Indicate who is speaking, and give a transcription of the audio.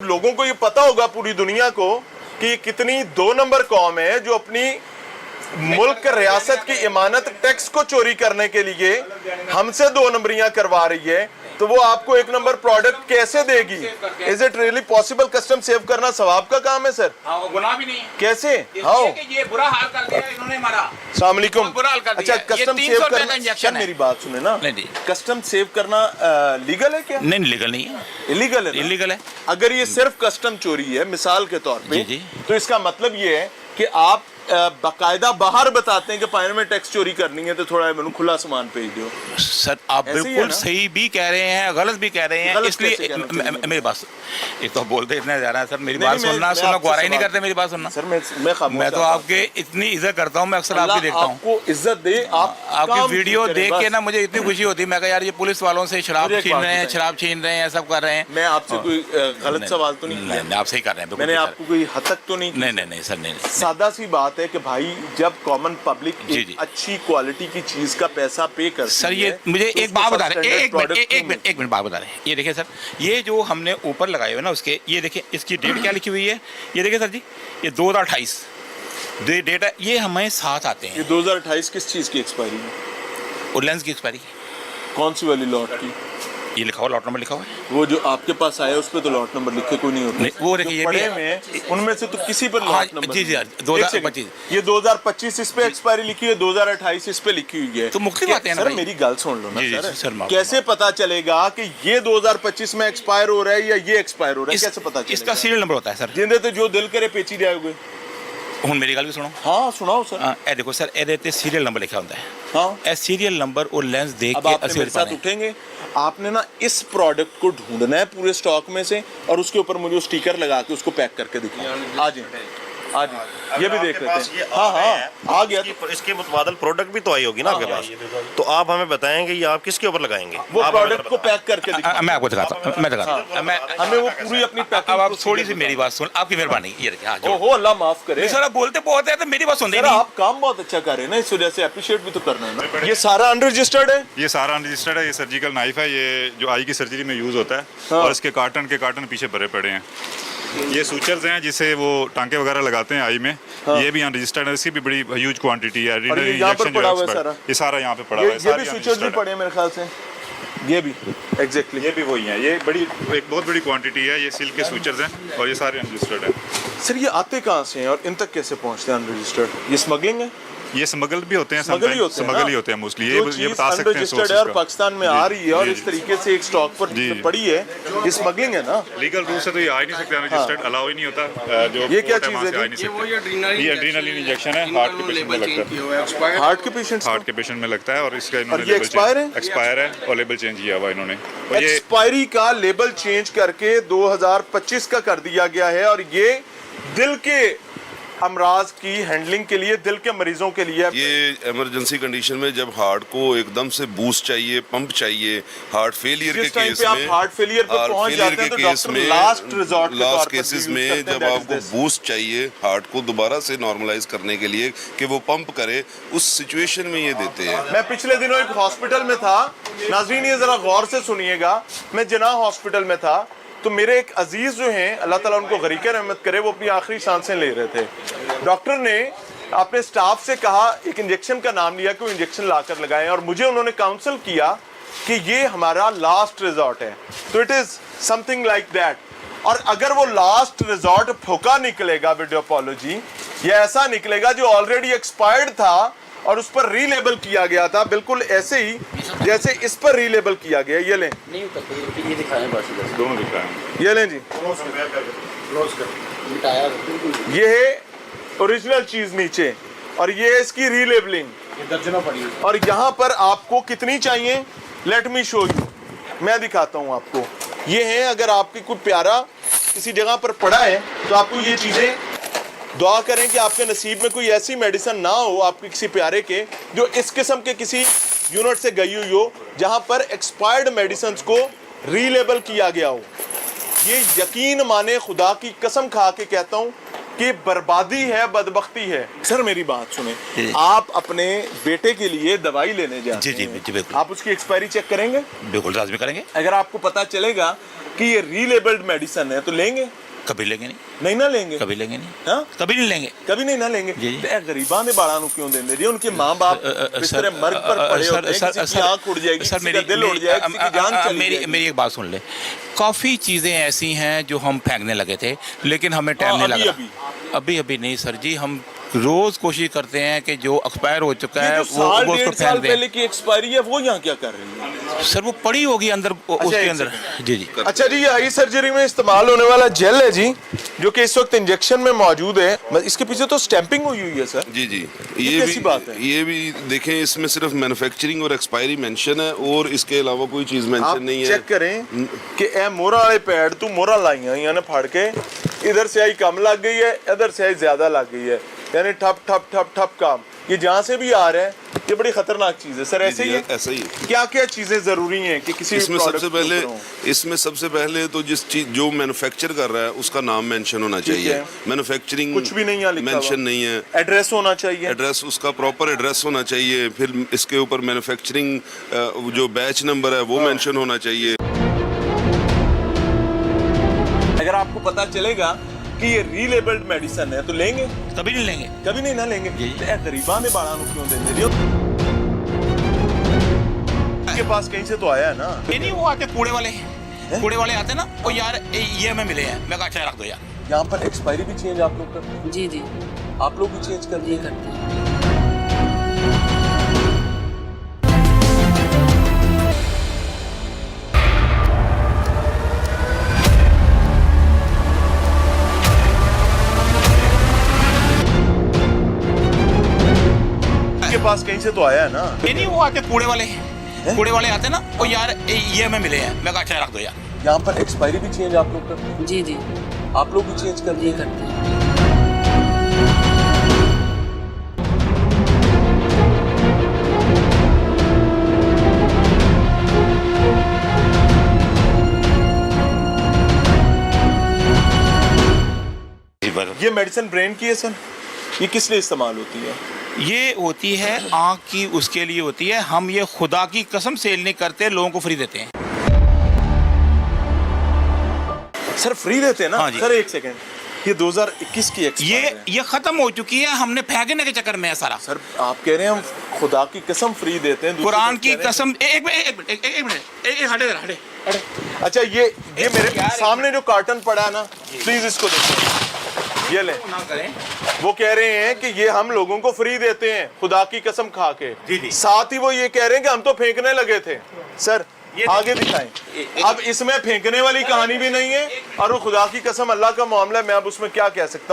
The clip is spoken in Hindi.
Speaker 1: लोगों को ये पता होगा पूरी दुनिया को कि कितनी 2 नंबर कौम है जो अपनी मुल्क रियासत की इमानत टैक्स को चोरी करने के लिए हमसे 2 नंबरियां करवा रही है, तो वो आपको 1 नंबर प्रोडक्ट कैसे देगी? Is it really possible? Custom save करना सवाब का काम है सर?
Speaker 2: हाँ, वो गुनाह भी नहीं है।
Speaker 1: कैसे? हाउ?
Speaker 2: ये बुरा हाल कर दिया इन्होंने हमारा।
Speaker 1: अस्सलाम वालेकुम।
Speaker 2: बुरा हाल कर दिया।
Speaker 1: अच्छा, कस्टम सेव करना, सर मेरी बात सुने ना, कस्टम सेव करना लीगल है क्या?
Speaker 3: नहीं, लीगल नहीं है,
Speaker 1: इलीगल है।
Speaker 3: इलीगल है।
Speaker 1: अगर ये सिर्फ कस्टम चोरी है मिसाल के तौर पे,
Speaker 3: जी।
Speaker 1: तो इसका मतलब ये है कि आप बाकायदा बाहर बताते हैं कि पानी में टैक्स चोरी करनी है तो थोड़ा मैंने खुला सामान भेज दो।
Speaker 3: सर आप बिल्कुल सही भी कह रहे हैं, गलत भी कह रहे हैं, इसलिए मेरी बात एक तो बोलते इतना जा रहा है सर, मेरी बात सुनना गवारा ही नहीं करते मेरी बात सुनना।
Speaker 1: सर मैं
Speaker 3: तो आपके इतनी इज्जत करता हूँ, मैं अक्सर आपकी देखता हूँ,
Speaker 1: आपको इज्जत दे।
Speaker 3: आपकी वीडियो देख के ना मुझे इतनी खुशी होती है। मैं कहा यार ये पुलिस वालों से शराब छीन रहे हैं, शराब छीन रहे हैं, सब कर रहे हैं।
Speaker 1: मैं आपसे कोई गलत सवाल तो नहीं,
Speaker 3: आप सही कर रहे हैं,
Speaker 1: मैंने आपको कोई हद तक तो नहीं।
Speaker 3: नहीं सर, नहीं।
Speaker 1: सादा सी बात है कि भाई जब कॉमन पब्लिक एक अच्छी क्वालिटी की चीज का पैसा पे करती
Speaker 3: सर, ये मुझे एक बात बता रहे हैं, एक मिनट बात बता रहे हैं। ये देखिए सर, ये जो हमने ऊपर लगाए हुए ना उसके, ये देखिए इसकी डेट क्या लिखी हुई है, ये देखिए सर जी, ये 2028 डेट है, ये हमें साथ आते हैं।
Speaker 1: ये 2028 किस चीज की एक्सपायरी है?
Speaker 3: और लेंस की एक्सपायरी
Speaker 1: कौन सी वाली लॉट की?
Speaker 3: ये लिखा हुआ, लॉट नंबर लिखा हुआ है।
Speaker 1: वो जो आपके पास आया उस पे तो लॉट नंबर लिखे कोई नहीं होता।
Speaker 3: नहीं, वो देखिए ये भी
Speaker 1: है, उनमें से तो किसी पर लॉट नंबर।
Speaker 3: जी 2025।
Speaker 1: ये 2025 इस पे एक्सपायरी लिखी है, 2028 इस पे लिखी हुई है।
Speaker 3: तो मुख्तलिफ बातें हैं ना
Speaker 1: सर,
Speaker 3: भाई।
Speaker 1: मेरी गल सुन लो ना
Speaker 3: सर।
Speaker 1: कैसे पता चलेगा कि ये 2025 में एक्सपायर हो रहा है या ये एक्सपायर हो रहा है? कैसे पता चलेगा?
Speaker 3: इसका सीरियल नंबर होता है सर।
Speaker 1: जिंदे तो जो दिल करे पेची जाओगे।
Speaker 3: ਹੁਣ ਮੇਰੀ ਗੱਲ ਵੀ ਸੁਣੋ।
Speaker 1: हाँ सुनाओ सर।
Speaker 3: ਇਹ ਦੇਖੋ ਸਰ, ਇਹਦੇ ਤੇ ਸੀਰੀਅਲ ਨੰबर ਲਿਖਿਆ ਹੁੰਦਾ ਹੈ।
Speaker 1: हाँ,
Speaker 3: ਇਹ ਸੀਰੀਅल नंबर और लेंस देख
Speaker 1: अब
Speaker 3: के
Speaker 1: आप मेरे साथ उठेंगे, आपने ना इस प्रोडक्ट को ढूंढना है पूरे स्टॉक में से और उसके ऊपर मुझे स्टिकर लगा के उसको पैक करके दिखाना। आज ये भी देख लेते हैं। हाँ आ गया।
Speaker 4: इसके मुतबादल प्रोडक्ट भी तो आई होगी ना आपके पास, तो आप हमें बताएंगे ये आप किसके ऊपर लगाएंगे?
Speaker 1: वो प्रोडक्ट को पैक करके दिखाना।
Speaker 3: मैं आपको दिखाता हूँ, मैं दिखाता हूँ।
Speaker 1: हमें वो पूरी अपनी पैकिंग।
Speaker 3: अब आप थोड़ी सी मेरी बात सुन, आपकी मेहरबानी। ये देखिए, हाँ
Speaker 1: ओहो अल्लाह माफ करे
Speaker 3: सर, आप बोलते बहुत है तो मेरी बात सुनते नहीं।
Speaker 1: आप काम बहुत अच्छा कर रहे हैं ना, इस वजह से अप्रिशिएट भी तो करना है ना। ये सारा अनरजिस्टर्ड है?
Speaker 5: ये सारा अनरजिस्टर्ड है। ये सर्जिकल नाइफ है, ये जो आई की सर्जरी में यूज होता है। और इसके कार्टन पीछे भरे पड़े हैं। ये सूचर्स हैं जिसे वो टांके वगैरह लगाते हैं आई में। ये भी अनरजिस्टर्ड है, इसकी भी बड़ी ह्यूज क्वांटिटी है।
Speaker 1: इंजेक्शन जो है
Speaker 5: ये सारा यहाँ पे पड़ा हुआ है।
Speaker 1: ये भी सूचर्स भी पड़े हैं मेरे ख्याल से। ये भी एग्जैक्टली
Speaker 5: ये भी वही है। ये एक बहुत बड़ी क्वांटिटी है। ये सिल्क के सूचर्स हैं और ये सारे अनरजिस्टर्ड हैं।
Speaker 1: सर ये आते कहाँ से हैं और इन तक कैसे पहुँचते हैं अनरजिस्टर्ड? ये स्मगलिंग है?
Speaker 5: ये स्मगल भी होते हैं,
Speaker 1: स्मगल ही होते हैं
Speaker 5: मोस्टली। ये बता सकते हैं
Speaker 1: सोर्सेस है और पाकिस्तान में आ रही है और इस तरीके से एक स्टॉक पर पड़ी है, ये स्मगलिंग है ना?
Speaker 5: लीगल रूल से तो ये आ ही नहीं सकते, अनरजिस्टर्ड अलाउ ही नहीं होता। जो
Speaker 1: ये क्या चीज़ है?
Speaker 5: ये एड्रीनलिन इंजेक्शन है, हार्ट के पेशेंट में लगता है।
Speaker 1: हार्ट के पेशेंट में लगता है और इसका इन्होंने
Speaker 5: एक्सपायर है और लेबल चेंज किया हुआ इन्होंने।
Speaker 1: एक्सपायरी का लेबल चेंज करके 2025 का कर दिया गया है और ये दिल के अमराज की हैंडलिंग के लिए, दिल के मरीजों के लिए।
Speaker 6: ये इमरजेंसी कंडीशन में जब हार्ट को एकदम से बूस्ट चाहिए, पंप चाहिए, हार्ट फेलियर के केस में,
Speaker 1: हार्ट फेलियर पे पहुंच जाते हैं तो डॉक्टर लास्ट
Speaker 6: केसेस में जब आपको बूस्ट चाहिए हार्ट को दोबारा से नॉर्मलाइज करने के लिए कि वो पंप करे, उस सिचुएशन में ये देते हैं।
Speaker 1: मैं पिछले दिनों एक हॉस्पिटल में था, नाज़रीन ये जरा गौर से सुनिएगा, मैं जिना हॉस्पिटल में था तो मेरे एक अजीज जो हैं, अल्लाह ताला उनको गरीक़ रहमत करे, वो अपनी आखिरी सांसें ले रहे थे। डॉक्टर ने अपने स्टाफ से कहा, एक इंजेक्शन का नाम लिया कि वो इंजेक्शन लाकर लगाएं और मुझे उन्होंने काउंसिल किया कि ये हमारा लास्ट रिजॉर्ट है। तो it is something like that. और अगर वो लास्ट रिजॉर्ट फोका निकलेगा, वीडियोपॉलोजी, या ऐसा निकलेगा जो ऑलरेडी एक्सपायर्ड था और उस पर रीलेबल किया गया था, बिल्कुल ऐसे ही जैसे इस पर रीलेबल किया गया। ये लें,
Speaker 2: ये दिखाएं बस,
Speaker 5: दोनों दिखाएं।
Speaker 1: ये लें जी, ये है ओरिजिनल चीज नीचे और ये है इसकी रीलेबलिंग।
Speaker 2: दर्जनों पड़ी है।
Speaker 1: और यहाँ पर आपको कितनी चाहिए, लेट मी शो यू, मैं दिखाता हूँ आपको। ये है, अगर आपकी कोई प्यारा किसी जगह पर पड़ा है तो आपको ये चीजें, दुआ करें कि आपके नसीब में कोई ऐसी मेडिसिन ना हो आपके किसी प्यारे के जो इस किस्म के किसी यूनिट से गई हुई हो जहां पर एक्सपायर्ड मेडिसिन को रीलेबल किया गया हो। ये यकीन माने, खुदा की कसम खा के कहता हूं कि बर्बादी है, बदबख्ती है। सर मेरी बात सुने, आप अपने बेटे के लिए दवाई लेने जाते हैं,
Speaker 3: जी बिल्कुल।
Speaker 1: आप उसकी एक्सपायरी चेक करेंगे?
Speaker 3: बिल्कुल लाज़मी करेंगे।
Speaker 1: अगर आपको पता चलेगा कि ये रीलेबल्ड मेडिसिन है तो लेंगे?
Speaker 3: कभी लेंगे नहीं,
Speaker 1: नहीं ना लेंगे?
Speaker 3: कभी लेंगे नहीं,
Speaker 1: हाँ?
Speaker 3: कभी नहीं लेंगे।
Speaker 1: कभी नहीं ना लेंगे।
Speaker 3: जी, जी।
Speaker 1: तो गरीबां दे बाड़ा नु क्यों देंदे जी? उनके माँ बाप बिस्तरे मर्ग पर पड़े होते हैं, किसी की आंख उड़ जाएगी, किसी का दिल उड़ जाएगा, किसी की जान चली जाएगी।
Speaker 3: मेरी एक बात सुन ले, काफ़ी चीज़ें ऐसी हैं जो हम फेंकने लगे थे लेकिन हमें टाइम नहीं लगा। अभी नहीं सर जी, हम रोज कोशिश करते हैं कि जो एक्सपायर हो चुका है
Speaker 1: जो
Speaker 3: वो
Speaker 1: साल
Speaker 3: उसको
Speaker 1: डेढ़
Speaker 3: फेंक
Speaker 1: साल
Speaker 3: दें।
Speaker 1: पहले की एक्सपायरी है वो यहाँ क्या कर रही है?
Speaker 3: सर वो पड़ी होगी अंदर उसके
Speaker 1: एक
Speaker 3: अंदर। जी जी।
Speaker 1: अच्छा जी, ये आई सर्जरी में इस्तेमाल होने वाला जेल है जी, जो कि इस वक्त इंजेक्शन में मौजूद है। इसके पीछे तो स्टैंपिंग हुई हुई है सर।
Speaker 6: जी जी,
Speaker 1: ये कैसी बात है?
Speaker 6: ये भी देखें, इसमें सिर्फ मैन्युफैक्चरिंग और एक्सपायरी मेंशन है और इसके अलावा कोई चीज
Speaker 1: आप
Speaker 6: मेंशन नहीं है।
Speaker 1: चेक करें कि ए मोरा वाले पैड तू मोरा लाइया यानी फाड़ के, इधर से आई कम लग गई है, इधर से आई ज्यादा लग गई है, यानी ठप ठप ठप ठप काम। ये जहाँ से भी आ रहा है ये बड़ी खतरनाक चीज है सर। ऐसे ही है?
Speaker 6: ऐसा ही है।
Speaker 1: क्या क्या चीजें जरूरी हैं कि किसी
Speaker 6: इसमें
Speaker 1: भी
Speaker 6: सबसे पहले तो जिस चीज जो मैन्युफैक्चर कर रहा है उसका नाम मेंशन होना चाहिए।
Speaker 1: है।
Speaker 6: मैन्युफैक्चरिंग
Speaker 1: कुछ भी नहीं यहाँ लिखा
Speaker 6: मेंशन
Speaker 1: हुआ।
Speaker 6: नहीं है।
Speaker 1: एड्रेस होना चाहिए,
Speaker 6: एड्रेस, उसका प्रॉपर एड्रेस होना चाहिए। फिर इसके ऊपर मैन्युफैक्चरिंग जो बैच नंबर है वो मेंशन होना चाहिए।
Speaker 1: अगर आपको पता चलेगा कि ये रीलेबल्ड मेडिसिन है तो लेंगे?
Speaker 3: कभी नहीं लेंगे।
Speaker 1: कभी नहीं ना लेंगे।
Speaker 3: जी।
Speaker 1: तो गरीबां दे बाड़ा नु क्यों देंदे जी? के पास कहीं से तो आया है ना।
Speaker 3: ये नहीं वो आते कूड़े वाले आते ना, वो यार ये हमें मिले हैं, मैं कहा अच्छा रख दो यार।
Speaker 1: यहाँ पर एक्सपायरी भी चेंज आप लोग करते हैं?
Speaker 7: जी जी,
Speaker 1: आप लोग भी चेंज कर दिए
Speaker 7: करते हैं।
Speaker 1: के पास कहीं से तो आया है ना।
Speaker 3: ये नहीं वो आते कूड़े वाले आते ना, वो यार ये हमें मिले हैं, मैं कहा अच्छा रख दो यार।
Speaker 1: यहाँ पर एक्सपायरी भी चेंज आप लोग करते हैं?
Speaker 7: जी जी,
Speaker 1: आप लोग भी चेंज कर दिए
Speaker 7: करते हैं।
Speaker 1: ये मेडिसिन ब्रेन की है सर, ये किस लिए इस्तेमाल होती है?
Speaker 3: ये होती है आँख की, उसके लिए होती है। हम ये खुदा की कसम सेल नहीं करते, लोगों को फ्री देते हैं।
Speaker 1: सर फ्री देते हैं ना?
Speaker 3: हाँ जी।
Speaker 1: सर एक सेकंड, ये 2021 की एक्सपायर है।
Speaker 3: ये खत्म हो चुकी है, हमने फेंकने के चक्कर में है सारा।
Speaker 1: सर आप कह रहे हैं हम खुदा की कसम फ्री देते हैं, दूसरी
Speaker 3: कुरान
Speaker 1: तरफ
Speaker 3: की
Speaker 1: कह रहे हैं-
Speaker 3: कसम। एक मिनट हटे।
Speaker 1: अच्छा ये मेरे सामने जो कार्टन पड़ा है ना, प्लीज इसको देखो, ये ले।
Speaker 3: ना करें।
Speaker 1: वो कह रहे हैं कि ये हम लोगों को फ्री देते हैं खुदा की कसम खा के।
Speaker 3: जी, जी।
Speaker 1: साथ ही वो ये कह रहे हैं कि हम तो फेंकने लगे थे। सर आगे दिखाएं। अब इसमें फेंकने वाली कहानी भी नहीं है और वो खुदा की कसम अल्लाह का मामला है, मैं अब उसमें क्या कह सकता हूँ।